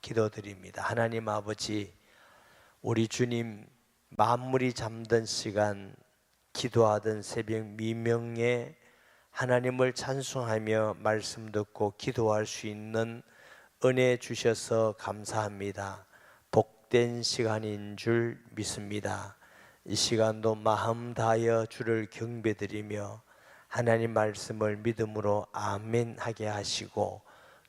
기도드립니다. 하나님 아버지, 우리 주님 만물이 잠든 시간 기도하던 새벽 미명에 하나님을 찬송하며 말씀 듣고 기도할 수 있는 은혜 주셔서 감사합니다. 복된 시간인 줄 믿습니다. 이 시간도 마음 다하여 주를 경배드리며 하나님 말씀을 믿음으로 아멘 하게 하시고,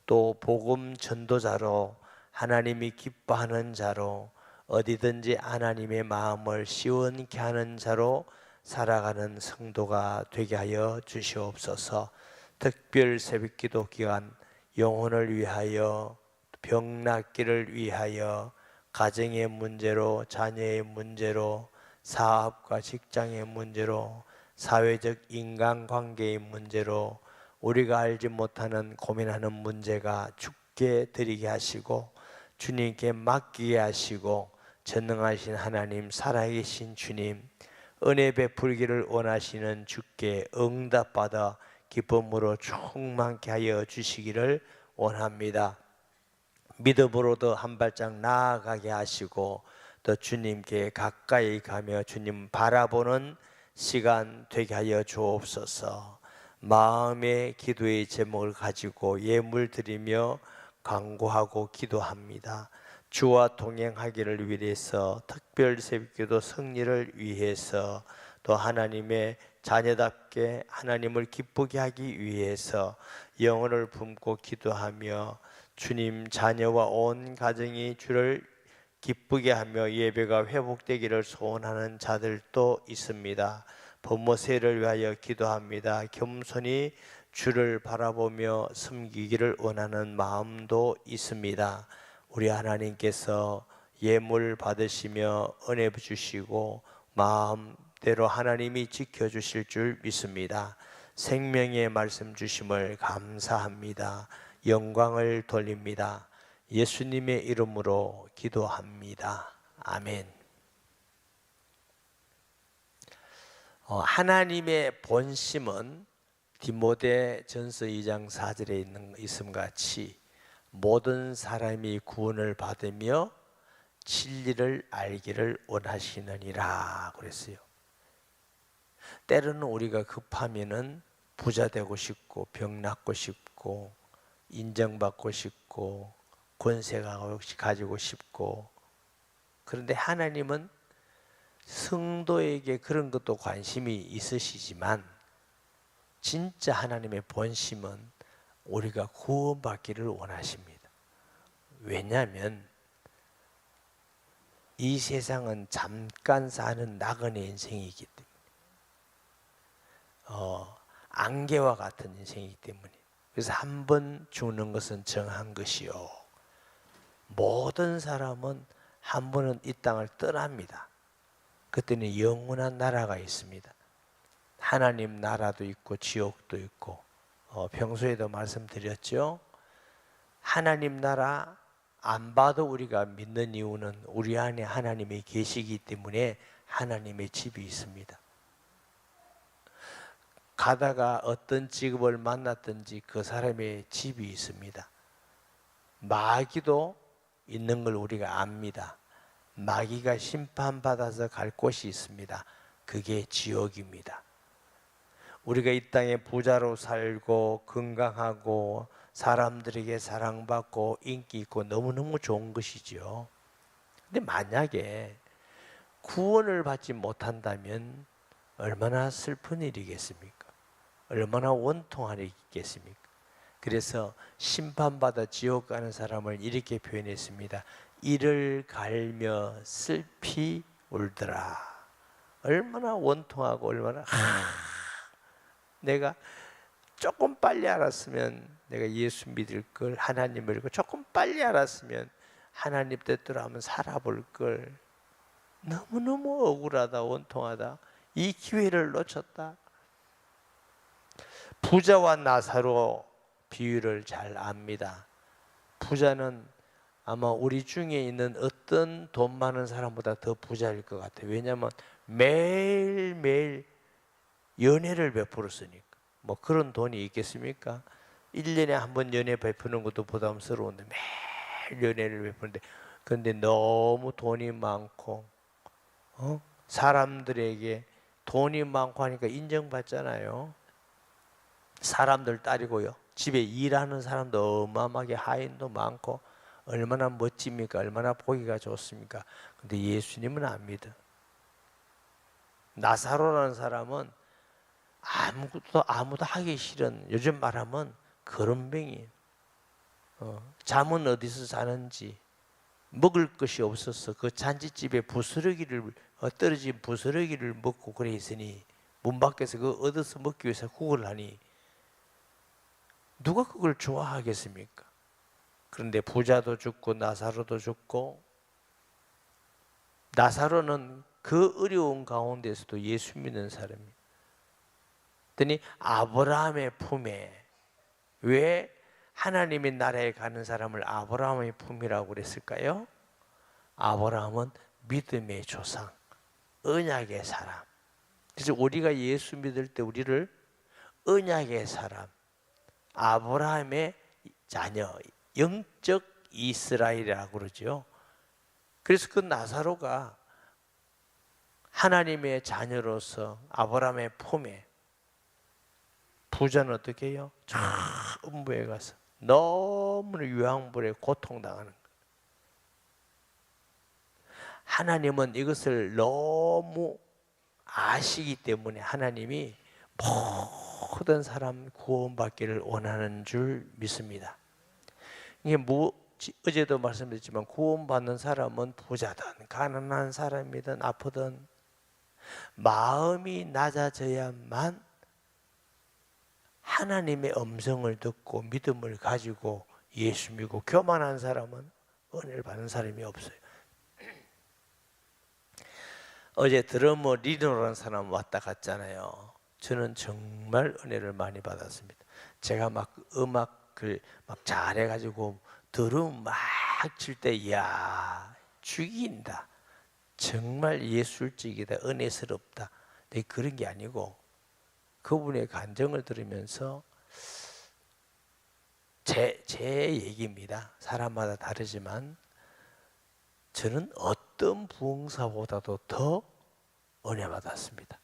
또 복음 전도자로 하나님이 기뻐하는 자로 어디든지 하나님의 마음을 시원케 하는 자로 살아가는 성도가 되게 하여 주시옵소서. 특별 새벽기도 기간 영혼을 위하여, 병 낫기를 위하여, 가정의 문제로, 자녀의 문제로, 사업과 직장의 문제로, 사회적 인간관계의 문제로, 우리가 알지 못하는 고민하는 문제가 주께 드리게 하시고 주님께 맡기게 하시고, 전능하신 하나님, 살아계신 주님, 은혜 베풀기를 원하시는 주께 응답받아 기쁨으로 충만케 하여 주시기를 원합니다. 믿음으로도 한 발짝 나아가게 하시고, 또 주님께 가까이 가며 주님 바라보는 시간 되게 하여 주옵소서. 마음의 기도의 제목을 가지고 예물 드리며 간구하고 기도합니다. 주와 동행하기를 위해서, 특별 새벽기도 승리를 위해서, 또 하나님의 자녀답게 하나님을 기쁘게 하기 위해서 영혼을 품고 기도하며, 주님 자녀와 온 가정이 주를 기쁘게 하며 예배가 회복되기를 소원하는 자들도 있습니다. 부모세를 위하여 기도합니다. 겸손히 주를 바라보며 섬기기를 원하는 마음도 있습니다. 우리 하나님께서 예물 받으시며 은혜 주시고 마음대로 하나님이 지켜주실 줄 믿습니다. 생명의 말씀 주심을 감사합니다. 영광을 돌립니다. 예수님의 이름으로 기도합니다. 아멘. 하나님의 본심은 디모데전서 2장 4절에 있음 같이 모든 사람이 구원을 받으며 진리를 알기를 원하시느니라 그랬어요. 때로는 우리가 급하면은 부자 되고 싶고, 병 낫고 싶고, 인정받고 싶고, 권세가 가지고 싶고, 그런데 하나님은 성도에게 그런 것도 관심이 있으시지만 진짜 하나님의 본심은 우리가 구원받기를 원하십니다. 왜냐하면 이 세상은 잠깐 사는 나그네 인생이기 때문에, 안개와 같은 인생이기 때문에, 그래서 한 번 죽는 것은 정한 것이요, 모든 사람은 한 번은 이 땅을 떠납니다. 그때는 영원한 나라가 있습니다. 하나님 나라도 있고 지옥도 있고, 평소에도 말씀드렸죠. 하나님 나라 안 봐도 우리가 믿는 이유는 우리 안에 하나님이 계시기 때문에 하나님의 집이 있습니다. 가다가 어떤 직업을 만났든지 그 사람의 집이 있습니다. 마귀도 있는 걸 우리가 압니다. 마귀가 심판받아서 갈 곳이 있습니다. 그게 지옥입니다. 우리가 이 땅에 부자로 살고 건강하고 사람들에게 사랑받고 인기 있고 너무너무 좋은 것이죠. 근데 만약에 구원을 받지 못한다면 얼마나 슬픈 일이겠습니까? 얼마나 원통한 일이겠습니까? 그래서 심판받아 지옥 가는 사람을 이렇게 표현했습니다. 이를 갈며 슬피 울더라. 얼마나 원통하고 얼마나 내가 조금 빨리 알았으면 내가 예수 믿을 걸, 하나님을 믿고 조금 빨리 알았으면 하나님 뜻대로 한번 살아볼 걸. 너무너무 억울하다, 원통하다. 이 기회를 놓쳤다. 부자와 나사로 비유를 잘 압니다. 부자는 아마 우리 중에 있는 어떤 돈 많은 사람보다 더 부자일 것 같아요. 왜냐하면 매일매일 연회를 베풀었으니까. 뭐 그런 돈이 있겠습니까? 1년에 한 번 연회 베푸는 것도 부담스러운데 연애를 베푸는데, 그런데 너무 돈이 많고 사람들에게 돈이 많고 하니까 인정받잖아요. 사람들 따리고요. 집에 일하는 사람도 어마어마하게 하인도 많고 얼마나 멋집니까? 얼마나 보기가 좋습니까? 근데 예수님은 안 믿어. 나사로라는 사람은 아무도 하기 싫은, 요즘 말하면 거름뱅이. 잠은 어디서 자는지, 먹을 것이 없어서 그 잔치집에 떨어진 부스러기를 먹고 그래 있으니, 문 밖에서 그 얻어서 먹기 위해서 구걸 하니 누가 그걸 좋아하겠습니까? 그런데 부자도 죽고 나사로도 죽고, 나사로는 그 어려운 가운데서도 예수 믿는 사람이에요. 그랬더니 아브라함의 품에, 왜 하나님의 나라에 가는 사람을 아브라함의 품이라고 그랬을까요? 아브라함은 믿음의 조상, 언약의 사람. 그래서 우리가 예수 믿을 때 우리를 언약의 사람, 아브라함의 자녀, 영적 이스라엘이라고 그러죠. 그래서 그 나사로가 하나님의 자녀로서 아브라함의 품에, 부자는 어떻게 해요? 저 음부에 가서 너무나 유황불에 고통당하는 거예요. 하나님은 이것을 너무 아시기 때문에 하나님이 모든 사람 구원받기를 원하는 줄 믿습니다. 이게 어제도 말씀드렸지만, 구원받는 사람은 부자든 가난한 사람이든 아프든 마음이 낮아져야만 하나님의 음성을 듣고 믿음을 가지고 예수 믿고, 교만한 사람은 은혜를 받는 사람이 없어요. 어제 드러머 리노라는 사람 왔다 갔잖아요. 저는 정말 은혜를 많이 받았습니다. 제가 막 음악을 막 잘해가지고 드럼 막 칠 때, 이야, 죽인다. 정말 예술적이다. 은혜스럽다. 근데 그런 게 아니고, 그분의 간증을 들으면서 제 얘기입니다. 사람마다 다르지만 저는 어떤 부흥사보다도 더 은혜 받았습니다.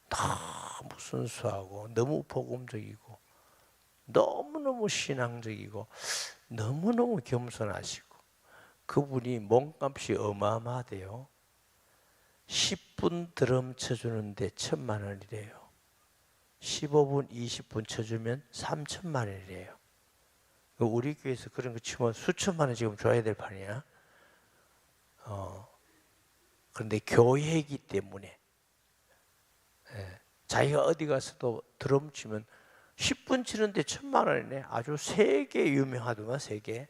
너무 순수하고 너무 복음적이고 너무너무 신앙적이고 너무너무 겸손하시고, 그분이 몸값이 어마어마하대요. 10분 드럼 쳐주는데 1,000만 원이래요. 15분, 20분 쳐주면 3,000만 원이래요. 우리 교회에서 그런 거 치면 수천만 원 지금 줘야 될 판이야. 그런데 교회이기 때문에, 자기가 어디 가서도 드럼 치면 10분 치는데 1,000만 원이네. 아주 세계 유명하더만, 세계.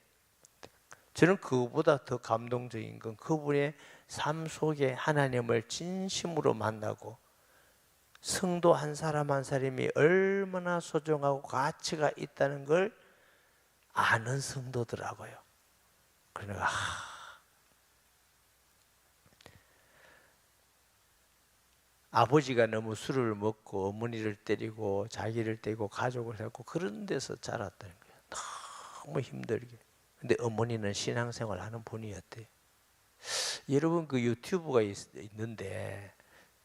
저는 그거보다 더 감동적인 건 그분의 삶 속에 하나님을 진심으로 만나고, 성도 한 사람 한 사람이 얼마나 소중하고 가치가 있다는 걸 아는 성도더라고요. 그러니까 아버지가 너무 술을 먹고 어머니를 때리고 자기를 때리고 가족을 했고 그런 데서 자랐다는 거예요. 너무 힘들게. 근데 어머니는 신앙생활 하는 분이었대요. 여러분, 그 유튜브가 있는데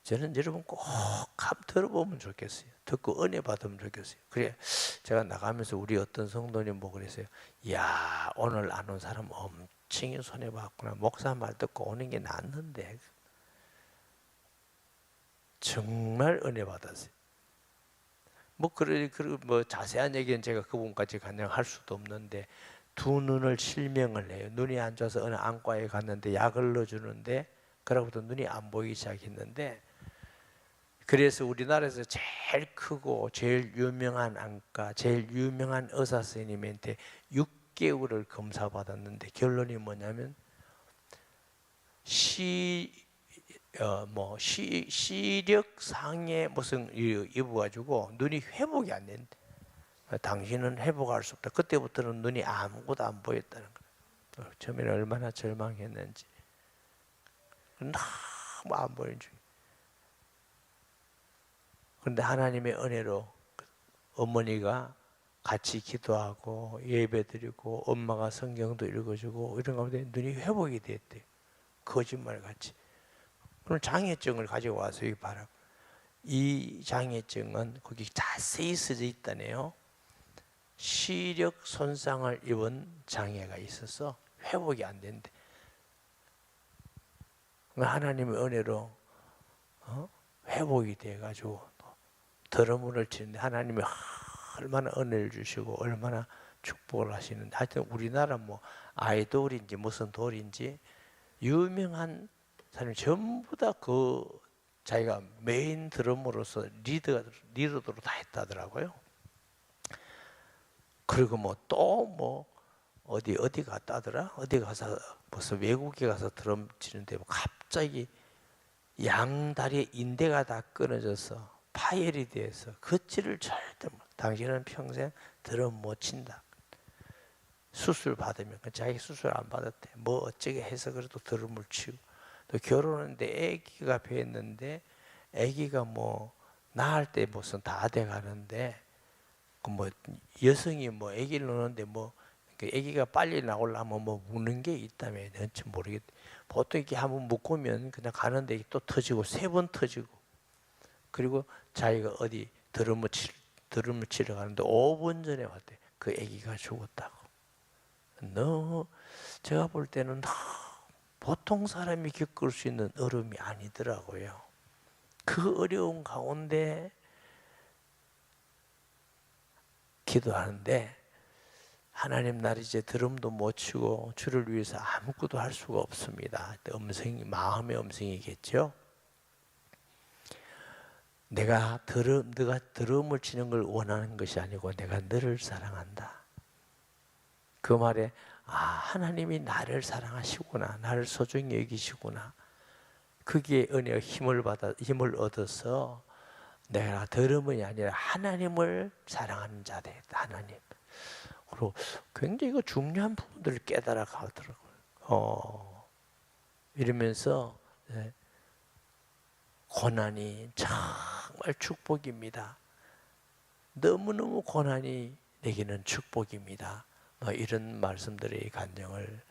저는 여러분 꼭 한번 들어보면 좋겠어요. 듣고 은혜 받으면 좋겠어요. 그래, 제가 나가면서 우리 어떤 성도님 보고 그랬어요. 이야, 오늘 안 온 사람 엄청 손해봤구나. 목사 말 듣고 오는 게 낫는데. 정말 은혜 받았어요. 뭐 자세한 얘기는 제가 그분까지 간증할 수도 없는데, 두 눈을 실명을 해요. 눈이 안 좋아서 어느 안과에 갔는데 약을 넣어주는데, 그러고부터 눈이 안 보이기 시작했는데, 그래서 우리나라에서 제일 크고 제일 유명한 안과, 제일 유명한 의사 선생님한테 6개월을 검사받았는데 결론이 뭐냐면 시력 상해 무슨 입어가지고 눈이 회복이 안 된대. 당신은 회복할 수 없다. 그때부터는 눈이 아무것도 안 보였다는 거예요. 처음에는 얼마나 절망했는지. 너무 안 보이는 중. 그런데 하나님의 은혜로 어머니가 같이 기도하고 예배드리고 엄마가 성경도 읽어주고 이런 가운데 눈이 회복이 됐대요. 거짓말같이. 그럼 장애증을 가지고 와서 여기 봐라. 이 장애증은 거기 자세히 써져 있다네요. 시력 손상을 입은 장애가 있어서 회복이 안 된대. 하나님의 은혜로 회복이 돼가지고 드러문을 치는데 하나님이 얼마나 은혜를 주시고 얼마나 축복을 하시는데, 하여튼 우리나라 뭐 아이돌인지 무슨 돌인지 유명한 사람이 전부 다 그 자기가 메인 드럼으로서 리더로 다 했다더라고요. 그리고 뭐 또 뭐 어디 갔다더라? 어디 가서 무슨 외국에 가서 드럼 치는데 뭐 갑자기 양다리에 인대가 다 끊어져서 파열이 돼서 걷지를 절대 못. 당신은 평생 드럼 못 친다. 수술 받으면 자기 수술 안 받았대. 뭐 어쩌게 해서 그래도 드럼을 치고, 또 결혼했는데 아기가 배웠는데 아기가 뭐 낳을 때 무슨 다 돼가는데 그 뭐 여성이 뭐 아기를 낳는데 뭐 아기가 빨리 나오려면 뭐 묻는 게 있다며. 뭔지 모르겠대. 보통 이렇게 한번 묶으면 그냥 가는데 또 터지고 3번 터지고, 그리고 자기가 어디 드럼을 치러 가는데 5분 전에 왔대. 그 아기가 죽었다고. 너무 제가 볼 때는 보통 사람이 겪을 수 있는 어려움이 아니더라고요. 그 어려운 가운데 기도하는데 하나님, 날 이제 드럼도 못 치고 주를 위해서 아무것도 할 수가 없습니다. 마음의 음성이겠죠. 내가 드럼을 치는 걸 원하는 것이 아니고 내가 너를 사랑한다. 그 말에 하나님이 나를 사랑하시구나, 나를 소중히 여기시구나. 그게 은혜의 힘을 얻어서 내가 드럼이 아니라 하나님을 사랑하는 자 되겠다. 하나님. 그리고 굉장히 이거 중요한 부분들을 깨달아 가더라고요. 이러면서 고난이 정말 축복입니다. 너무너무 고난이 내게는 축복입니다. 이런 말씀들의 간증을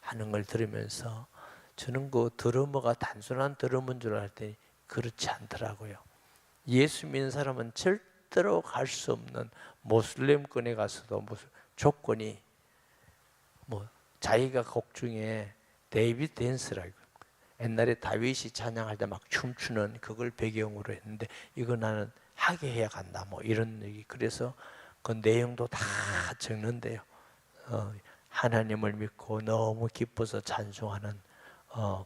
하는 걸 들으면서 저는 그 드러머가 단순한 드러머인 줄 알았더니 그렇지 않더라고요. 예수 믿는 사람은 절대로 갈 수 없는 모슬렘권에 가서도 무슨 조건이 뭐 자기가 곡 중에 데이비드 댄스라고, 옛날에 다윗이 찬양할 때 막 춤추는 그걸 배경으로 했는데 이거 나는 하게 해야 간다 뭐 이런 얘기. 그래서 그 내용도 다 적는데요. 하나님을 믿고 너무 기뻐서 찬송하는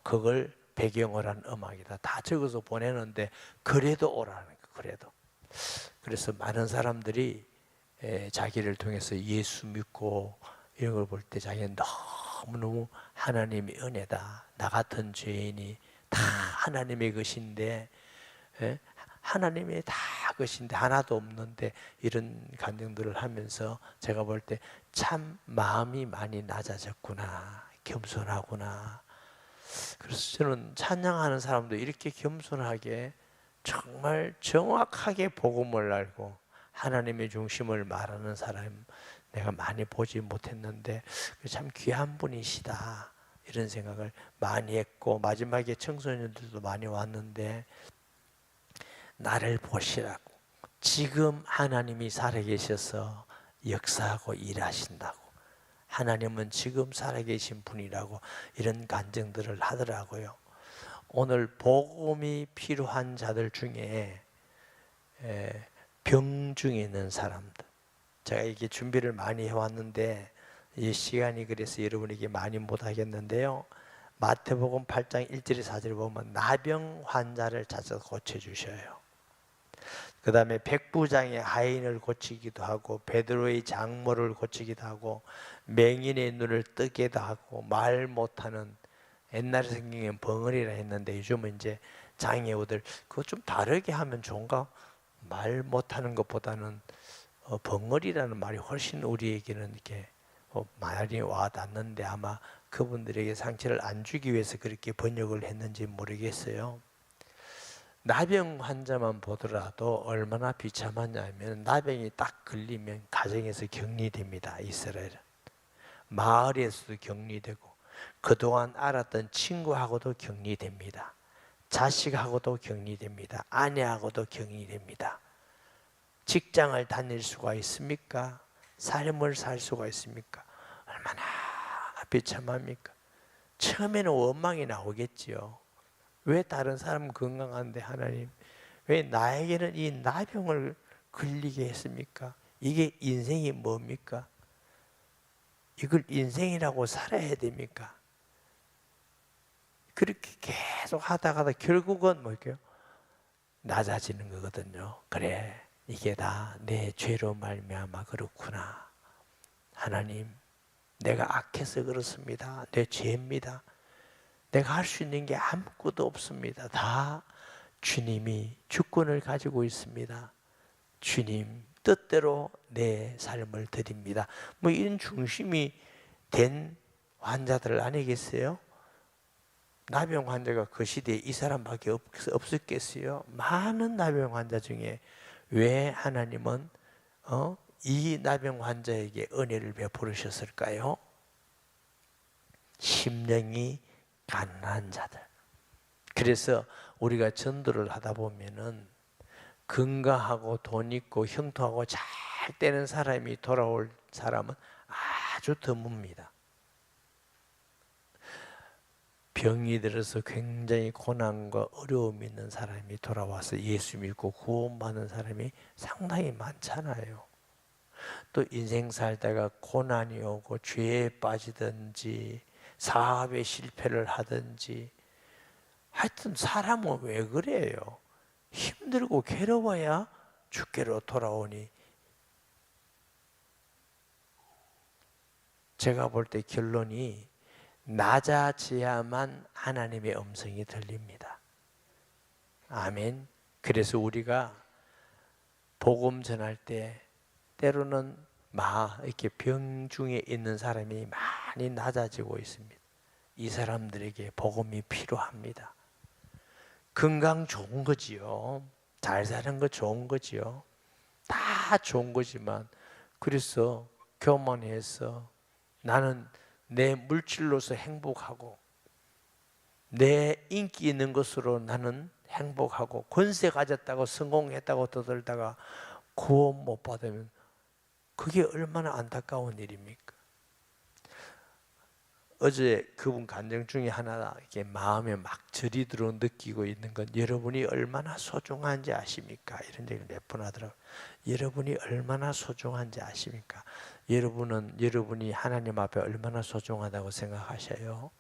그걸 배경으로 한 음악이다. 다 적어서 보내는데 그래도 오라는 거예요. 그래도. 그래서 많은 사람들이 자기를 통해서 예수 믿고 이런 걸 볼 때 자기는 너무너무 하나님의 은혜다. 나 같은 죄인이 다 하나님의 것인데, 하나님의 다 것인데 하나도 없는데, 이런 간증들을 하면서 제가 볼 때 참 마음이 많이 낮아졌구나, 겸손하구나. 그래서 저는 찬양하는 사람도 이렇게 겸손하게 정말 정확하게 복음을 알고 하나님의 중심을 말하는 사람 내가 많이 보지 못했는데 참 귀한 분이시다, 이런 생각을 많이 했고, 마지막에 청소년들도 많이 왔는데 나를 보시라고, 지금 하나님이 살아계셔서 역사하고 일하신다고, 하나님은 지금 살아계신 분이라고 이런 간증들을 하더라고요. 오늘 복음이 필요한 자들 중에 병중에 있는 사람들, 제가 이게 준비를 많이 해왔는데 이 시간이 그래서 여러분에게 많이 못하겠는데요, 마태복음 8장 1절에 4절에 보면 나병 환자를 찾아서 고쳐주셔요. 그 다음에 백부장의 하인을 고치기도 하고, 베드로의 장모를 고치기도 하고, 맹인의 눈을 뜨게도 하고, 말 못하는, 옛날에 생긴 벙어리라 했는데 요즘은 이제 장애우들 그거 좀 다르게 하면 좋은가? 말 못하는 것보다는 벙어리라는 말이 훨씬 우리에게는 이렇게 많이 와닿는데, 아마 그분들에게 상처를 안 주기 위해서 그렇게 번역을 했는지 모르겠어요. 나병 환자만 보더라도 얼마나 비참하냐면 나병이 딱 걸리면 가정에서 격리됩니다. 이스라엘은. 마을에서도 격리되고 그동안 알았던 친구하고도 격리됩니다. 자식하고도 격리됩니다. 아내하고도 격리됩니다. 직장을 다닐 수가 있습니까? 삶을 살 수가 있습니까? 얼마나 비참합니까? 처음에는 원망이 나오겠지요. 왜 다른 사람은 건강한데 하나님 왜 나에게는 이 나병을 걸리게 했습니까? 이게 인생이 뭡니까? 이걸 인생이라고 살아야 됩니까? 그렇게 계속 하다가 결국은 뭘까요? 낮아지는 거거든요. 그래, 이게 다 내 죄로 말미암아 그렇구나. 하나님, 내가 악해서 그렇습니다. 내 죄입니다. 내가 할 수 있는 게 아무것도 없습니다. 다 주님이 주권을 가지고 있습니다. 주님 뜻대로 내 삶을 드립니다. 뭐 이런 중심이 된 환자들 아니겠어요? 나병 환자가 그 시대에 이 사람밖에 없었겠어요? 많은 나병 환자 중에 왜 하나님은 이 나병 환자에게 은혜를 베푸셨을까요? 심령이 가난한 자들. 그래서 우리가 전도를 하다 보면은 건강하고 돈 있고 형통하고 잘 되는 사람이 돌아올 사람은 아주 드뭅니다. 병이 들어서 굉장히 고난과 어려움이 있는 사람이 돌아와서 예수 믿고 구원받는 사람이 상당히 많잖아요. 또 인생 살다가 고난이 오고 죄에 빠지든지 사업에 실패를 하든지 하여튼 사람은 왜 그래요? 힘들고 괴로워야 주께로 돌아오니 제가 볼 때 결론이 낮아져야만 하나님의 음성이 들립니다. 아멘. 그래서 우리가 복음 전할 때 때로는 이렇게 병중에 있는 사람이 많이 낮아지고 있습니다. 이 사람들에게 복음이 필요합니다. 건강 좋은 거지요. 잘 사는 거 좋은 거지요. 다 좋은 거지만 그래서 교만해서 나는 내 물질로서 행복하고 내 인기 있는 것으로 나는 행복하고 권세 가졌다고 성공했다고 떠들다가 구원 못 받으면 그게 얼마나 안타까운 일입니까? 어제 그분 간증 중에 하나 이렇게 마음에 막 저리도록 느끼고 있는 건 여러분이 얼마나 소중한지 아십니까? 이런 얘기를 몇 번 하더라고요. 여러분이 얼마나 소중한지 아십니까? 여러분이 하나님 앞에 얼마나 소중하다고 생각하셔요?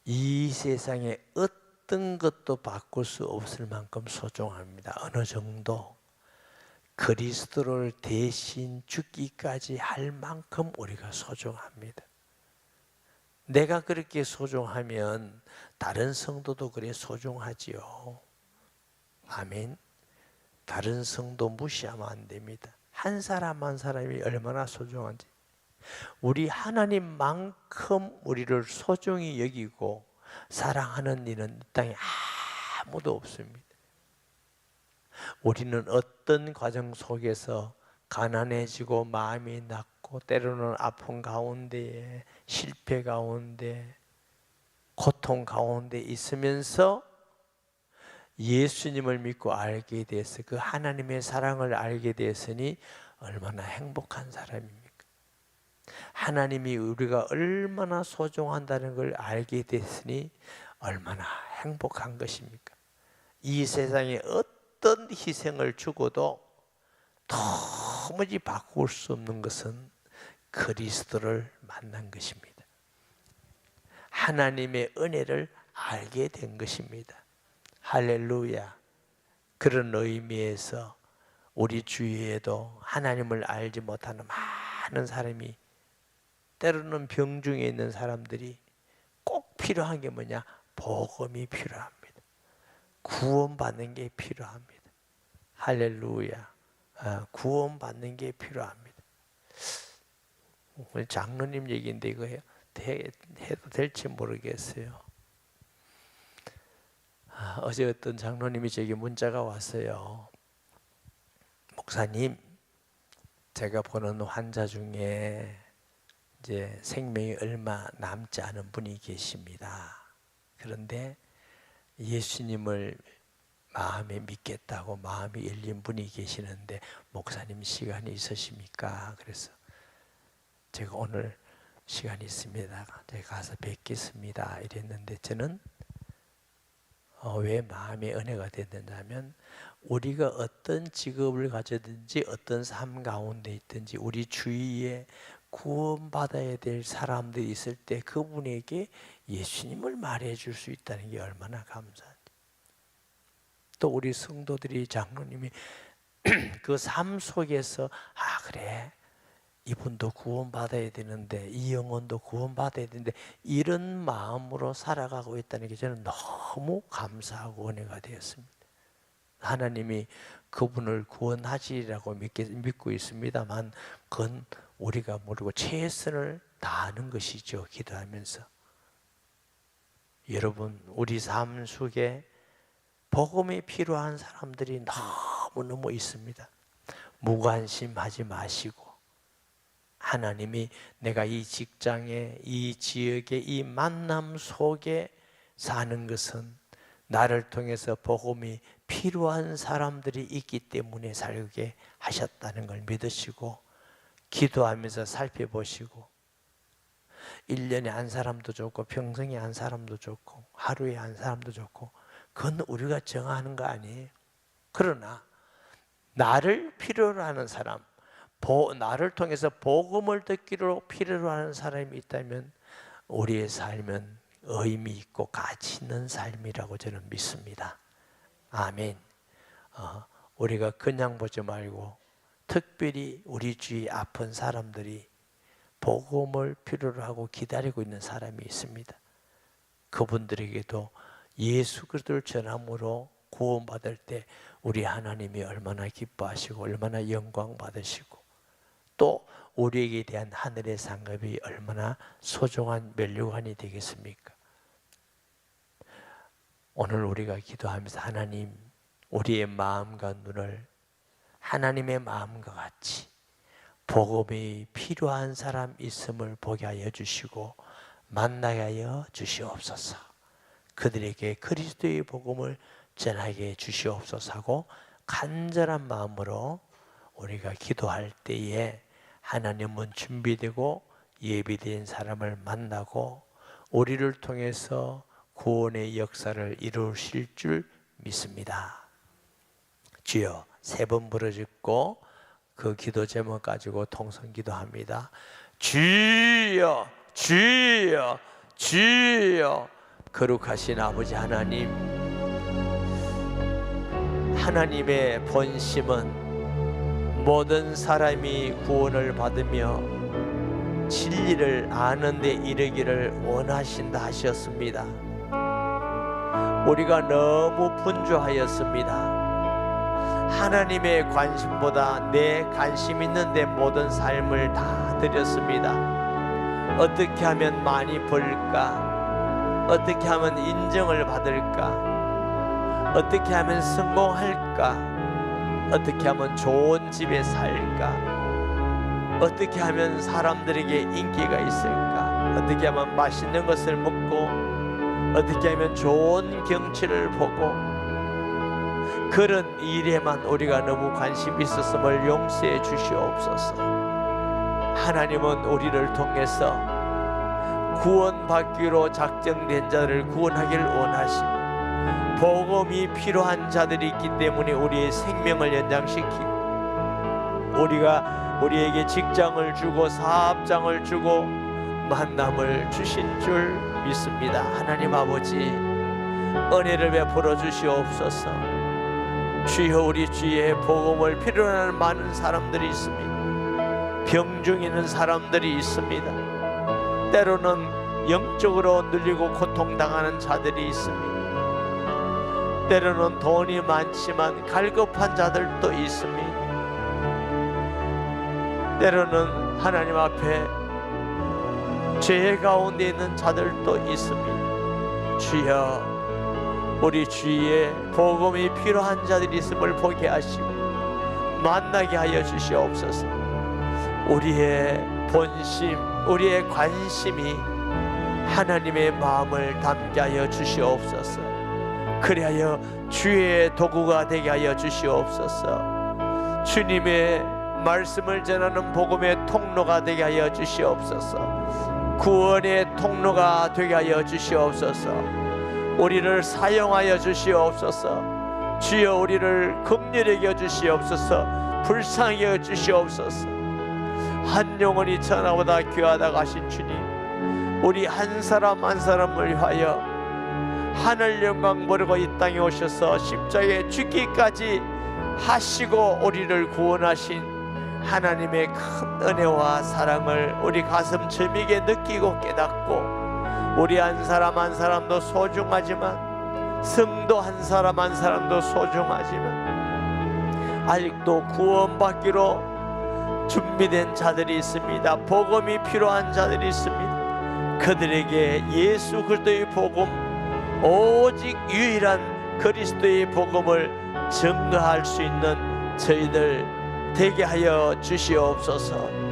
이 세상에 어떤 것도 바꿀 수 없을 만큼 소중합니다. 어느 정도 그리스도를 대신 죽기까지 할 만큼 우리가 소중합니다. 내가 그렇게 소중하면 다른 성도도 그래 소중하지요. 아멘. 다른 성도 무시하면 안 됩니다. 한 사람 한 사람이 얼마나 소중한지. 우리 하나님만큼 우리를 소중히 여기고 사랑하는 이는 이 땅에 아무도 없습니다. 우리는 어떤 과정 속에서 가난해지고 마음이 낮고 때로는 아픔 가운데 실패 가운데 고통 가운데 있으면서 예수님을 믿고 알게 돼서 그 하나님의 사랑을 알게 되었으니 얼마나 행복한 사람입니까? 하나님이 우리가 얼마나 소중한다는 걸 알게 됐으니 얼마나 행복한 것입니까? 이 세상에 어떤 희생을 주고도 도무지 바꿀 수 없는 것은 그리스도를 만난 것입니다. 하나님의 은혜를 알게 된 것입니다. 할렐루야. 그런 의미에서 우리 주위에도 하나님을 알지 못하는 많은 사람이 때로는 병중에 있는 사람들이 꼭 필요한 게 뭐냐? 복음이 필요합니다. 구원받는 게 필요합니다. 할렐루야. 구원받는 게 필요합니다. 오늘 장로님 얘기인데 이거 해도 될지 모르겠어요. 어제 어떤 장로님이 제게 문자가 왔어요. 목사님, 제가 보는 환자 중에 이제 생명이 얼마 남지 않은 분이 계십니다. 그런데 예수님을 마음에 믿겠다고 마음이 열린 분이 계시는데 목사님 시간이 있으십니까? 그래서 제가 오늘 시간이 있습니다. 제가 가서 뵙겠습니다. 이랬는데 저는 왜 마음의 은혜가 됐느냐면 우리가 어떤 직업을 가졌든지 어떤 삶 가운데 있든지 우리 주위에 구원받아야 될 사람들이 있을 때 그분에게 예수님을 말해줄 수 있다는 게 얼마나 감사한지. 또 우리 성도들이 장로님이 그 삶 속에서 그래 이분도 구원받아야 되는데 이 영혼도 구원받아야 되는데 이런 마음으로 살아가고 있다는 게 저는 너무 감사하고 은혜가 되었습니다. 하나님이 그분을 구원하시리라고 믿고 있습니다만 그건 우리가 모르고 최선을 다하는 것이죠. 기도하면서. 여러분, 우리 삶 속에 복음이 필요한 사람들이 너무너무 있습니다. 무관심하지 마시고 하나님이 내가 이 직장에, 이 지역에, 이 만남 속에 사는 것은 나를 통해서 복음이 필요한 사람들이 있기 때문에 살게 하셨다는 걸 믿으시고 기도하면서 살펴보시고 1년에 한 사람도 좋고 평생에 한 사람도 좋고 하루에 한 사람도 좋고 그건 우리가 정하는 거 아니에요. 그러나 나를 필요로 하는 사람, 나를 통해서 복음을 듣기로 필요로 하는 사람이 있다면 우리의 삶은 의미 있고 가치 있는 삶이라고 저는 믿습니다. 아멘. 우리가 그냥 보지 말고 특별히 우리 주위에 아픈 사람들이 복음을 필요로 하고 기다리고 있는 사람이 있습니다. 그분들에게도 예수 그리스도를 전함으로 구원받을 때 우리 하나님이 얼마나 기뻐하시고 얼마나 영광 받으시고 또 우리에게 대한 하늘의 상급이 얼마나 소중한 면류관이 되겠습니까? 오늘 우리가 기도하면서 하나님, 우리의 마음과 눈을 하나님의 마음과 같이 복음이 필요한 사람 있음을 보게 하여 주시고 만나게 하여 주시옵소서. 그들에게 그리스도의 복음을 전하게 주시옵소서 하고 간절한 마음으로 우리가 기도할 때에 하나님은 준비되고 예비된 사람을 만나고 우리를 통해서 구원의 역사를 이루실 줄 믿습니다. 주여, 3번 부르짖고 그 기도 제목 가지고 통성 기도합니다. 주여, 주여, 주여. 거룩하신 아버지 하나님, 하나님의 본심은 모든 사람이 구원을 받으며 진리를 아는 데 이르기를 원하신다 하셨습니다. 우리가 너무 분주하였습니다. 하나님의 관심보다 내 관심 있는데 모든 삶을 다 드렸습니다. 어떻게 하면 많이 벌까? 어떻게 하면 인정을 받을까? 어떻게 하면 성공할까? 어떻게 하면 좋은 집에 살까? 어떻게 하면 사람들에게 인기가 있을까? 어떻게 하면 맛있는 것을 먹고 어떻게 하면 좋은 경치를 보고 그런 일에만 우리가 너무 관심이 있었음을 용서해 주시옵소서. 하나님은 우리를 통해서 구원받기로 작정된 자들을 구원하기를 원하시고 복음이 필요한 자들이 있기 때문에 우리의 생명을 연장시키고 우리에게 직장을 주고 사업장을 주고 만남을 주신 줄 믿습니다. 하나님 아버지, 은혜를 베풀어 주시옵소서. 주여, 우리 주위에 복음을 필요로 하는 많은 사람들이 있습니다. 병중 있는 사람들이 있습니다. 때로는 영적으로 눌리고 고통당하는 자들이 있습니다. 때로는 돈이 많지만 갈급한 자들도 있습니다. 때로는 하나님 앞에 죄 가운데 있는 자들도 있습니다. 주여, 우리 주위에 복음이 필요한 자들이 있음을 보게 하시고 만나게 하여 주시옵소서. 우리의 본심, 우리의 관심이 하나님의 마음을 담게 하여 주시옵소서. 그리하여 주의 도구가 되게 하여 주시옵소서. 주님의 말씀을 전하는 복음의 통로가 되게 하여 주시옵소서. 구원의 통로가 되게 하여 주시옵소서. 우리를 사용하여 주시옵소서. 주여 우리를 긍휼히 여겨 주시옵소서. 불쌍히 여겨 주시옵소서. 한 영혼이 천하보다 귀하다고 하신 주님, 우리 한 사람 한 사람을 위하여 하늘 영광 모르고 이 땅에 오셔서 십자가에 죽기까지 하시고 우리를 구원하신 하나님의 큰 은혜와 사랑을 우리 가슴 저미게 느끼고 깨닫고, 우리 한 사람 한 사람도 소중하지만, 성도 한 사람 한 사람도 소중하지만, 아직도 구원받기로 준비된 자들이 있습니다. 복음이 필요한 자들이 있습니다. 그들에게 예수 그리스도의 복음, 오직 유일한 그리스도의 복음을 증거할 수 있는 저희들 되게 하여 주시옵소서.